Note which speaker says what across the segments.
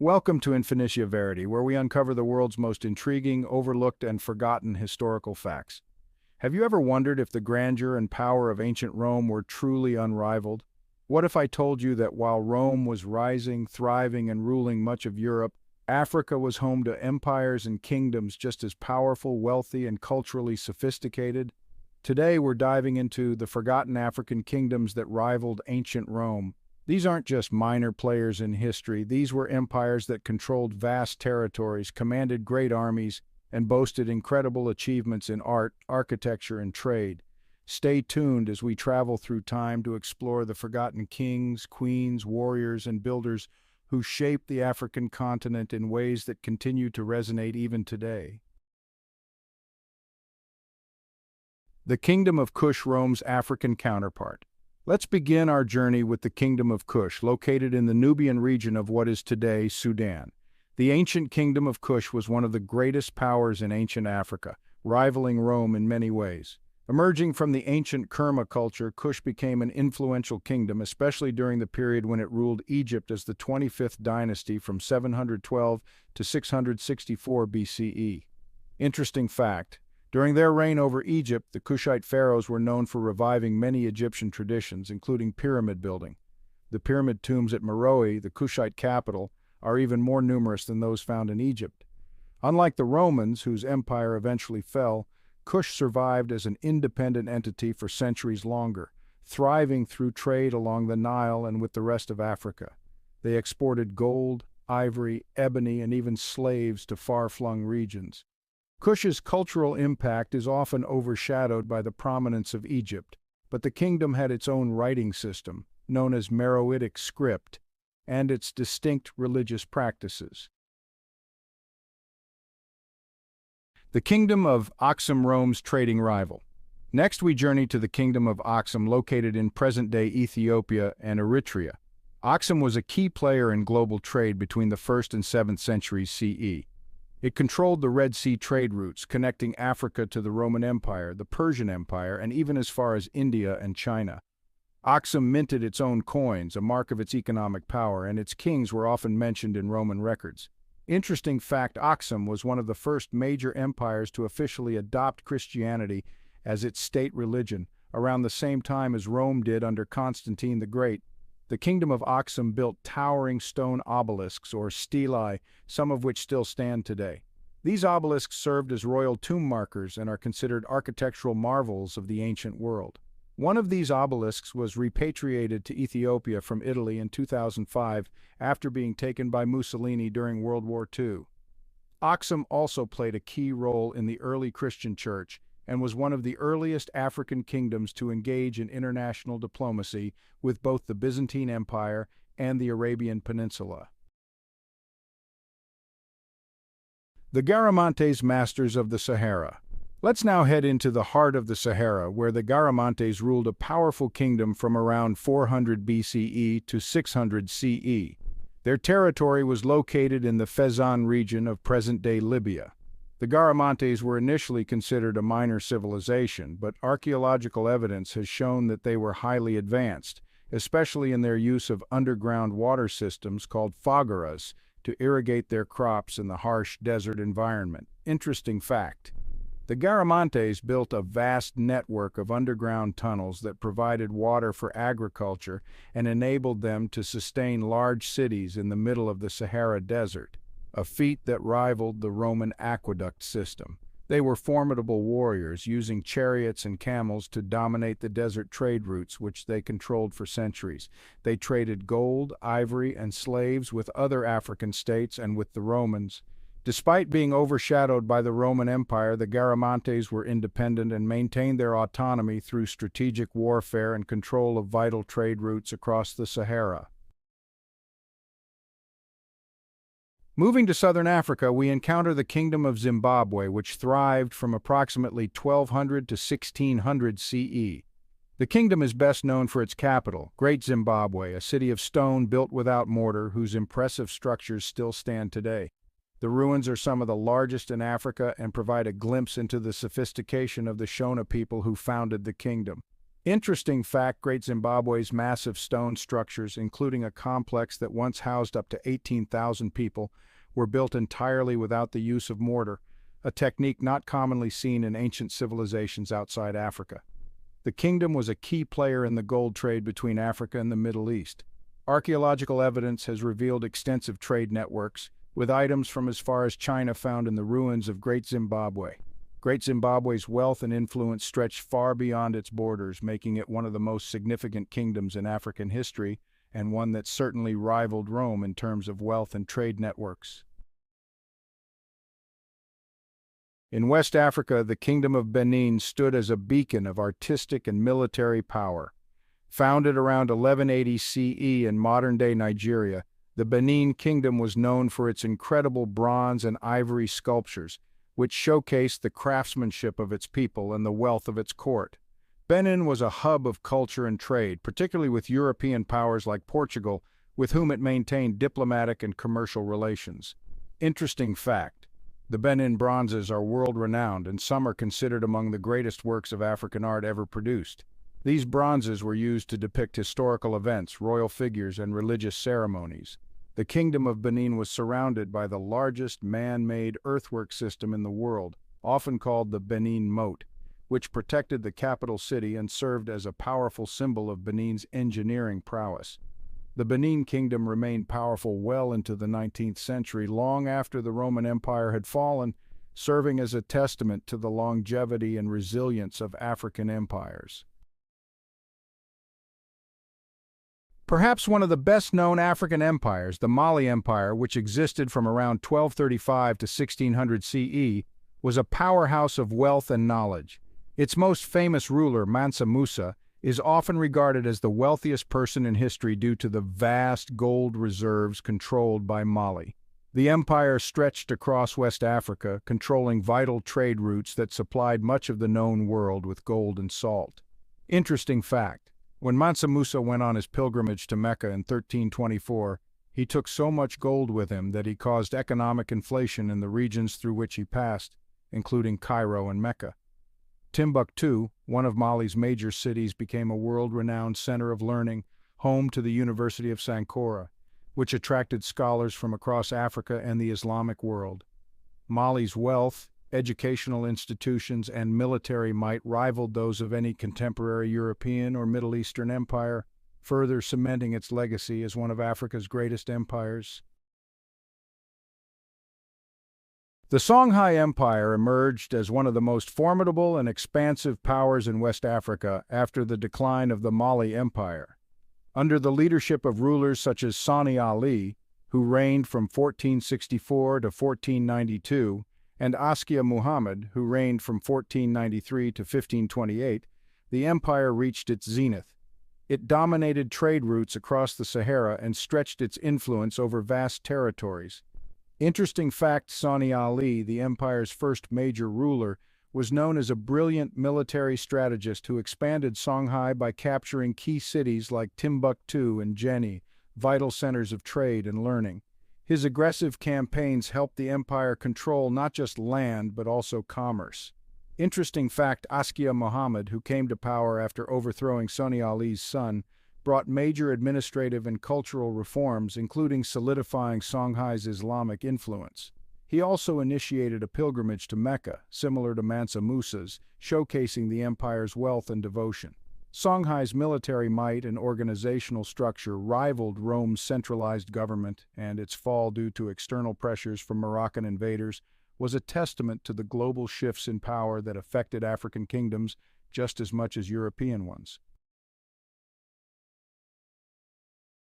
Speaker 1: Welcome to Infinitia Verity, where we uncover the world's most intriguing, overlooked, and forgotten historical facts. Have you ever wondered if the grandeur and power of ancient Rome were truly unrivaled? What if I told you that while Rome was rising, thriving, and ruling much of Europe, Africa was home to empires and kingdoms just as powerful, wealthy, and culturally sophisticated? Today, we're diving into the forgotten African kingdoms that rivaled ancient Rome. These aren't just minor players in history. These were empires that controlled vast territories, commanded great armies, and boasted incredible achievements in art, architecture, and trade. Stay tuned as we travel through time to explore the forgotten kings, queens, warriors, and builders who shaped the African continent in ways that continue to resonate even today. The Kingdom of Kush, Rome's African counterpart. Let's begin our journey with the Kingdom of Kush, located in the Nubian region of what is today Sudan. The ancient Kingdom of Kush was one of the greatest powers in ancient Africa, rivaling Rome in many ways. Emerging from the ancient Kerma culture, Kush became an influential kingdom, especially during the period when it ruled Egypt as the 25th dynasty from 712 to 664 BCE. Interesting fact. During their reign over Egypt, the Kushite pharaohs were known for reviving many Egyptian traditions, including pyramid building. The pyramid tombs at Meroe, the Kushite capital, are even more numerous than those found in Egypt. Unlike the Romans, whose empire eventually fell, Kush survived as an independent entity for centuries longer, thriving through trade along the Nile and with the rest of Africa. They exported gold, ivory, ebony, and even slaves to far-flung regions. Kush's cultural impact is often overshadowed by the prominence of Egypt, but the kingdom had its own writing system, known as Meroitic script, and its distinct religious practices. The Kingdom of Aksum, Rome's trading rival. Next, we journey to the Kingdom of Aksum, located in present-day Ethiopia and Eritrea. Aksum was a key player in global trade between the 1st and 7th centuries CE. It controlled the Red Sea trade routes, connecting Africa to the Roman Empire, the Persian Empire, and even as far as India and China. Aksum minted its own coins, a mark of its economic power, and its kings were often mentioned in Roman records. Interesting fact, Aksum was one of the first major empires to officially adopt Christianity as its state religion, around the same time as Rome did under Constantine the Great. The Kingdom of Aksum built towering stone obelisks, or stelae, some of which still stand today. These obelisks served as royal tomb markers and are considered architectural marvels of the ancient world. One of these obelisks was repatriated to Ethiopia from Italy in 2005 after being taken by Mussolini during World War II. Aksum also played a key role in the early Christian church and was one of the earliest African kingdoms to engage in international diplomacy with both the Byzantine Empire and the Arabian Peninsula. The Garamantes, masters of the Sahara. Let's now head into the heart of the Sahara, where the Garamantes ruled a powerful kingdom from around 400 BCE to 600 CE. Their territory was located in the Fezzan region of present-day Libya. The Garamantes were initially considered a minor civilization, but archaeological evidence has shown that they were highly advanced, especially in their use of underground water systems called fogaras to irrigate their crops in the harsh desert environment. Interesting fact. The Garamantes built a vast network of underground tunnels that provided water for agriculture and enabled them to sustain large cities in the middle of the Sahara Desert, a feat that rivaled the Roman aqueduct system. They were formidable warriors, using chariots and camels to dominate the desert trade routes which they controlled for centuries. They traded gold, ivory, and slaves with other African states and with the Romans. Despite being overshadowed by the Roman Empire, the Garamantes were independent and maintained their autonomy through strategic warfare and control of vital trade routes across the Sahara. Moving to southern Africa, we encounter the Kingdom of Zimbabwe, which thrived from approximately 1200 to 1600 CE. The kingdom is best known for its capital, Great Zimbabwe, a city of stone built without mortar whose impressive structures still stand today. The ruins are some of the largest in Africa and provide a glimpse into the sophistication of the Shona people who founded the kingdom. Interesting fact, Great Zimbabwe's massive stone structures, including a complex that once housed up to 18,000 people, were built entirely without the use of mortar, a technique not commonly seen in ancient civilizations outside Africa. The kingdom was a key player in the gold trade between Africa and the Middle East. Archaeological evidence has revealed extensive trade networks, with items from as far as China found in the ruins of Great Zimbabwe. Great Zimbabwe's wealth and influence stretched far beyond its borders, making it one of the most significant kingdoms in African history, and one that certainly rivaled Rome in terms of wealth and trade networks. In West Africa, the Kingdom of Benin stood as a beacon of artistic and military power. Founded around 1180 CE in modern-day Nigeria, the Benin Kingdom was known for its incredible bronze and ivory sculptures, which showcased the craftsmanship of its people and the wealth of its court. Benin was a hub of culture and trade, particularly with European powers like Portugal, with whom it maintained diplomatic and commercial relations. Interesting fact: the Benin bronzes are world-renowned, and some are considered among the greatest works of African art ever produced. These bronzes were used to depict historical events, royal figures, and religious ceremonies. The Kingdom of Benin was surrounded by the largest man-made earthwork system in the world, often called the Benin Moat, which protected the capital city and served as a powerful symbol of Benin's engineering prowess. The Benin Kingdom remained powerful well into the 19th century, long after the Roman Empire had fallen, serving as a testament to the longevity and resilience of African empires. Perhaps one of the best-known African empires, the Mali Empire, which existed from around 1235 to 1600 CE, was a powerhouse of wealth and knowledge. Its most famous ruler, Mansa Musa, is often regarded as the wealthiest person in history due to the vast gold reserves controlled by Mali. The empire stretched across West Africa, controlling vital trade routes that supplied much of the known world with gold and salt. Interesting fact: when Mansa Musa went on his pilgrimage to Mecca in 1324, he took so much gold with him that he caused economic inflation in the regions through which he passed, including Cairo and Mecca. Timbuktu, one of Mali's major cities, became a world-renowned center of learning, home to the University of Sankora, which attracted scholars from across Africa and the Islamic world. Mali's wealth, educational institutions, and military might rivaled those of any contemporary European or Middle Eastern empire, further cementing its legacy as one of Africa's greatest empires. The Songhai Empire emerged as one of the most formidable and expansive powers in West Africa after the decline of the Mali Empire. Under the leadership of rulers such as Sani Ali, who reigned from 1464 to 1492, and Askia Muhammad, who reigned from 1493 to 1528, the empire reached its zenith. It dominated trade routes across the Sahara and stretched its influence over vast territories. Interesting fact: Sani Ali, the empire's first major ruler, was known as a brilliant military strategist who expanded Songhai by capturing key cities like Timbuktu and Jenny, vital centers of trade and learning. His aggressive campaigns helped the empire control not just land but also commerce. Interesting fact: Askia Muhammad, who came to power after overthrowing Sani Ali's son, brought major administrative and cultural reforms, including solidifying Songhai's Islamic influence. He also initiated a pilgrimage to Mecca, similar to Mansa Musa's, showcasing the empire's wealth and devotion. Songhai's military might and organizational structure rivaled Rome's centralized government, and its fall due to external pressures from Moroccan invaders was a testament to the global shifts in power that affected African kingdoms just as much as European ones.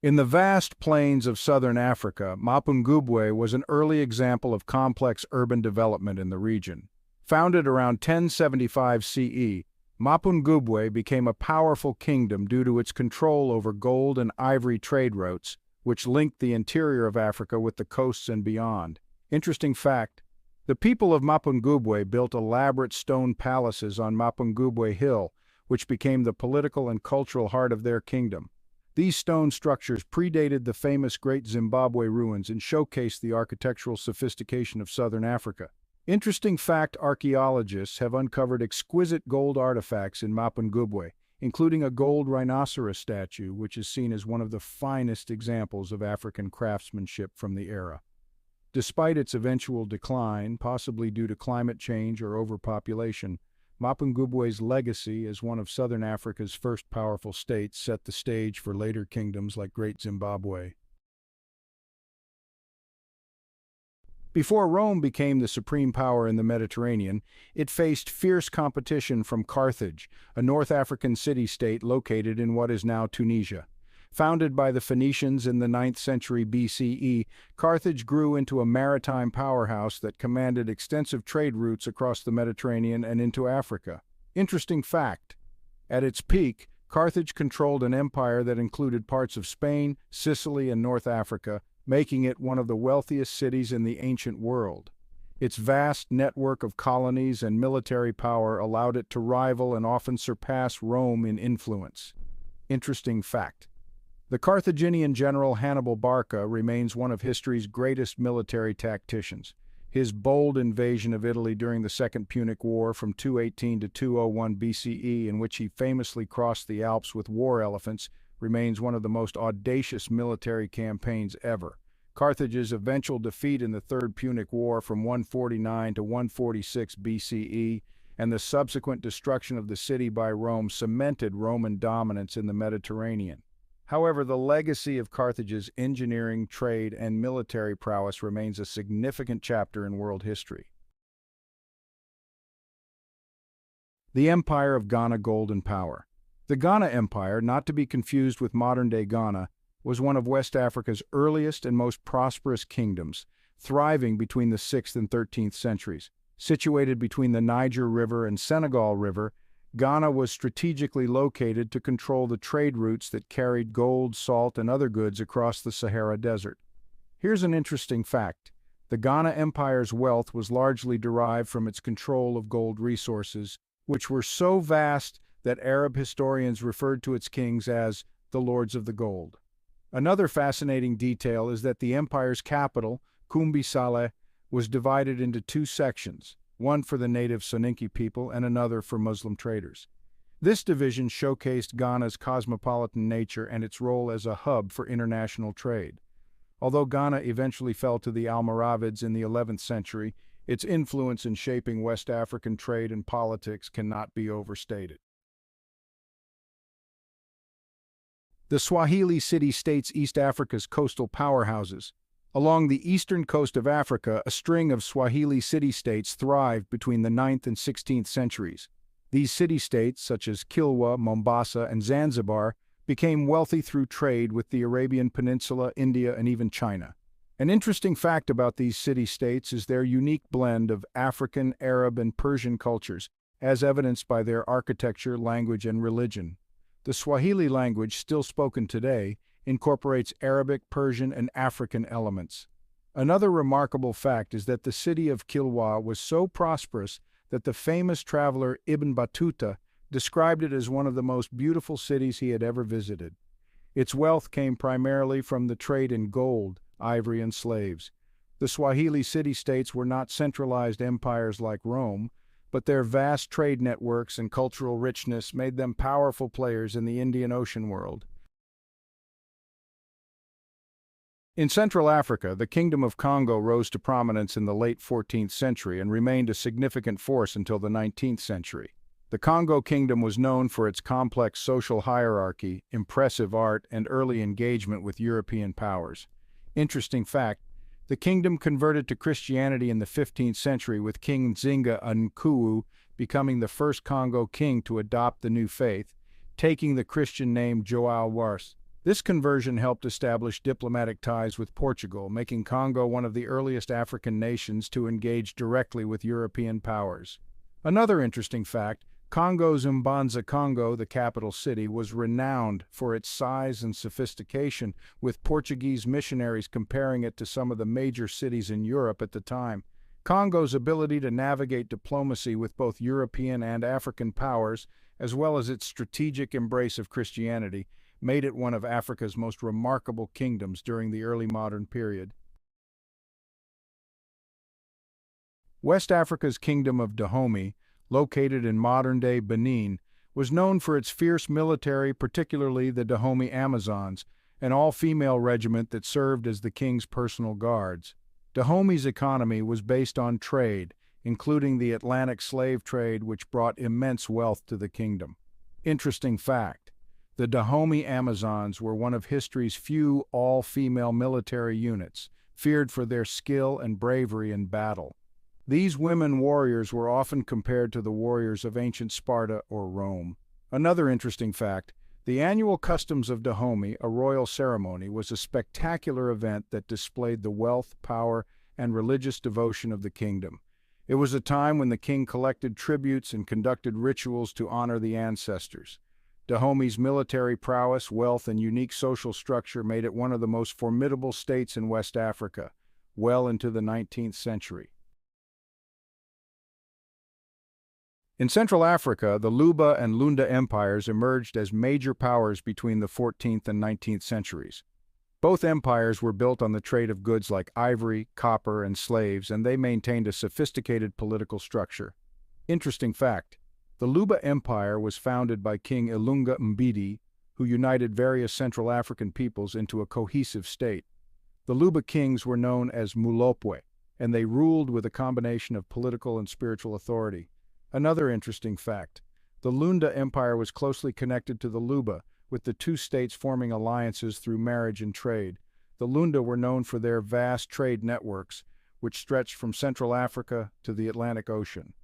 Speaker 1: In the vast plains of southern Africa, Mapungubwe was an early example of complex urban development in the region. Founded around 1075 CE, Mapungubwe became a powerful kingdom due to its control over gold and ivory trade routes, which linked the interior of Africa with the coasts and beyond. Interesting fact: the people of Mapungubwe built elaborate stone palaces on Mapungubwe Hill, which became the political and cultural heart of their kingdom. These stone structures predated the famous Great Zimbabwe ruins and showcased the architectural sophistication of southern Africa. Interesting fact: archaeologists have uncovered exquisite gold artifacts in Mapungubwe, including a gold rhinoceros statue, which is seen as one of the finest examples of African craftsmanship from the era. Despite its eventual decline, possibly due to climate change or overpopulation, Mapungubwe's legacy as one of southern Africa's first powerful states set the stage for later kingdoms like Great Zimbabwe. Before Rome became the supreme power in the Mediterranean, it faced fierce competition from Carthage, a North African city-state located in what is now Tunisia. Founded by the Phoenicians in the 9th century BCE, Carthage grew into a maritime powerhouse that commanded extensive trade routes across the Mediterranean and into Africa. Interesting fact: at its peak, Carthage controlled an empire that included parts of Spain, Sicily, and North Africa, making it one of the wealthiest cities in the ancient world. Its vast network of colonies and military power allowed it to rival and often surpass Rome in influence. Interesting fact: the Carthaginian general Hannibal Barca remains one of history's greatest military tacticians. His bold invasion of Italy during the Second Punic War from 218 to 201 BCE, in which he famously crossed the Alps with war elephants, remains one of the most audacious military campaigns ever. Carthage's eventual defeat in the Third Punic War from 149 to 146 BCE and the subsequent destruction of the city by Rome cemented Roman dominance in the Mediterranean. However, the legacy of Carthage's engineering, trade, and military prowess remains a significant chapter in world history. The Empire of Ghana Gold and Power. The Ghana Empire, not to be confused with modern-day Ghana, was one of West Africa's earliest and most prosperous kingdoms, thriving between the 6th and 13th centuries. Situated between the Niger River and Senegal River, Ghana was strategically located to control the trade routes that carried gold, salt, and other goods across the Sahara Desert. Here's an interesting fact: the Ghana Empire's wealth was largely derived from its control of gold resources, which were so vast that Arab historians referred to its kings as the Lords of the Gold. Another fascinating detail is that the empire's capital, Kumbi Saleh, was divided into two sections, one for the native Soninke people and another for Muslim traders. This division showcased Ghana's cosmopolitan nature and its role as a hub for international trade. Although Ghana eventually fell to the Almoravids in the 11th century, its influence in shaping West African trade and politics cannot be overstated. The Swahili city-states East Africa's coastal powerhouses. Along the eastern coast of Africa, a string of Swahili city-states thrived between the 9th and 16th centuries. These city-states, such as Kilwa, Mombasa, and Zanzibar, became wealthy through trade with the Arabian Peninsula, India, and even China. An interesting fact about these city-states is their unique blend of African, Arab, and Persian cultures, as evidenced by their architecture, language, and religion. The Swahili language, still spoken today, incorporates Arabic, Persian, and African elements. Another remarkable fact is that the city of Kilwa was so prosperous that the famous traveler Ibn Battuta described it as one of the most beautiful cities he had ever visited. Its wealth came primarily from the trade in gold, ivory, and slaves. The Swahili city-states were not centralized empires like Rome, but their vast trade networks and cultural richness made them powerful players in the Indian Ocean world. In Central Africa, the Kingdom of Congo rose to prominence in the late 14th century and remained a significant force until the 19th century. The Congo Kingdom was known for its complex social hierarchy, impressive art, and early engagement with European powers. Interesting fact: the kingdom converted to Christianity in the 15th century, with King Nzinga Nkuwu becoming the first Congo king to adopt the new faith, taking the Christian name João Wars. This conversion helped establish diplomatic ties with Portugal, making Congo one of the earliest African nations to engage directly with European powers. Another interesting fact: Congo's Mbanza Congo, the capital city, was renowned for its size and sophistication, with Portuguese missionaries comparing it to some of the major cities in Europe at the time. Congo's ability to navigate diplomacy with both European and African powers, as well as its strategic embrace of Christianity, made it one of Africa's most remarkable kingdoms during the early modern period. West Africa's Kingdom of Dahomey, located in modern-day Benin, was known for its fierce military, particularly the Dahomey Amazons, an all-female regiment that served as the king's personal guards. Dahomey's economy was based on trade, including the Atlantic slave trade, which brought immense wealth to the kingdom. Interesting fact: the Dahomey Amazons were one of history's few all-female military units, feared for their skill and bravery in battle. These women warriors were often compared to the warriors of ancient Sparta or Rome. Another interesting fact: the annual Customs of Dahomey, a royal ceremony, was a spectacular event that displayed the wealth, power, and religious devotion of the kingdom. It was a time when the king collected tributes and conducted rituals to honor the ancestors. Dahomey's military prowess, wealth, and unique social structure made it one of the most formidable states in West Africa, well into the 19th century. In Central Africa, the Luba and Lunda empires emerged as major powers between the 14th and 19th centuries. Both empires were built on the trade of goods like ivory, copper, and slaves, and they maintained a sophisticated political structure. Interesting fact: the Luba Empire was founded by King Ilunga Mbidi, who united various Central African peoples into a cohesive state. The Luba kings were known as Mulopwe, and they ruled with a combination of political and spiritual authority. Another interesting fact: the Lunda Empire was closely connected to the Luba, with the two states forming alliances through marriage and trade. The Lunda were known for their vast trade networks, which stretched from Central Africa to the Atlantic Ocean.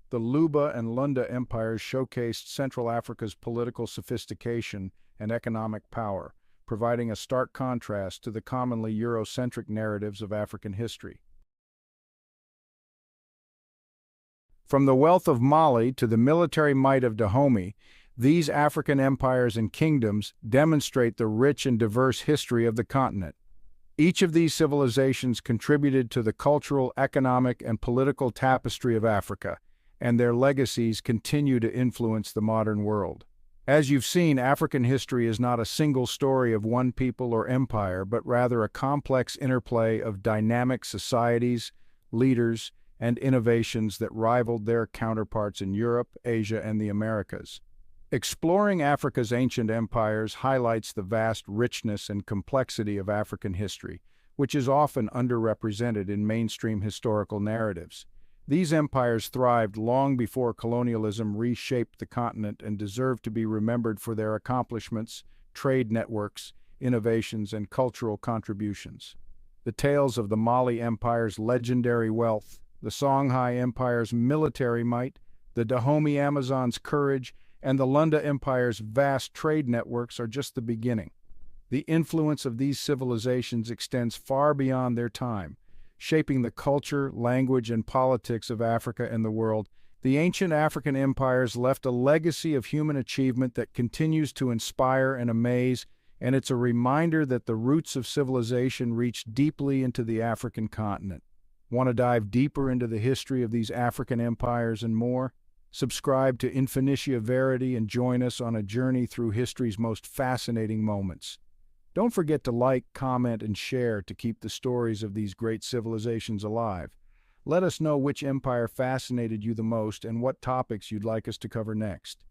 Speaker 1: The Luba and Lunda empires showcased Central Africa's political sophistication and economic power, providing a stark contrast to the commonly Eurocentric narratives of African history. From the wealth of Mali to the military might of Dahomey, these African empires and kingdoms demonstrate the rich and diverse history of the continent. Each of these civilizations contributed to the cultural, economic, and political tapestry of Africa, and their legacies continue to influence the modern world. As you've seen, African history is not a single story of one people or empire, but rather a complex interplay of dynamic societies, leaders, and innovations that rivaled their counterparts in Europe, Asia, and the Americas. Exploring Africa's ancient empires highlights the vast richness and complexity of African history, which is often underrepresented in mainstream historical narratives. These empires thrived long before colonialism reshaped the continent and deserve to be remembered for their accomplishments, trade networks, innovations, and cultural contributions. The tales of the Mali Empire's legendary wealth, the Songhai Empire's military might, the Dahomey Amazons' courage, and the Lunda Empire's vast trade networks are just the beginning. The influence of these civilizations extends far beyond their time, shaping the culture, language, and politics of Africa and the world. The ancient African empires left a legacy of human achievement that continues to inspire and amaze, and it's a reminder that the roots of civilization reach deeply into the African continent. Want to dive deeper into the history of these African empires and more? Subscribe to Infinitia Verity and join us on a journey through history's most fascinating moments. Don't forget to like, comment, and share to keep the stories of these great civilizations alive. Let us know which empire fascinated you the most and what topics you'd like us to cover next.